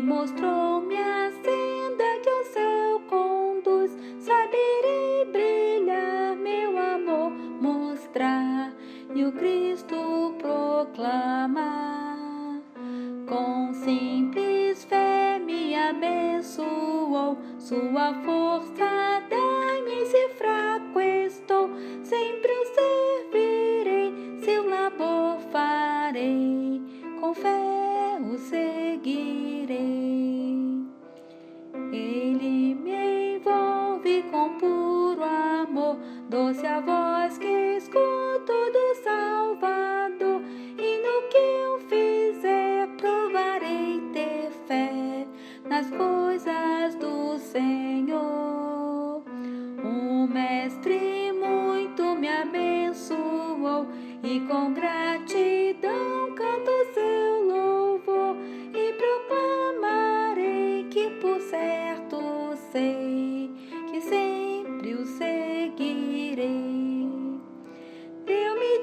mostrou-me a senda que o céu conduz. Saberei brilhar, meu amor mostrar e o Cristo proclamar. Com simples fé me abençoou, sua força dá-me se fraco estou. Sempre o servirei, seu labor farei, com fé o seguirei. Ele me envolve com puro amor, doce a voz que escuto do Salvador. E no que eu fizer provarei ter fé nas coisas do Senhor. O Mestre muito me abençoou e com gratidão canto seu louvor e proclamarei que por certo sei que sempre o seguirei. Eu me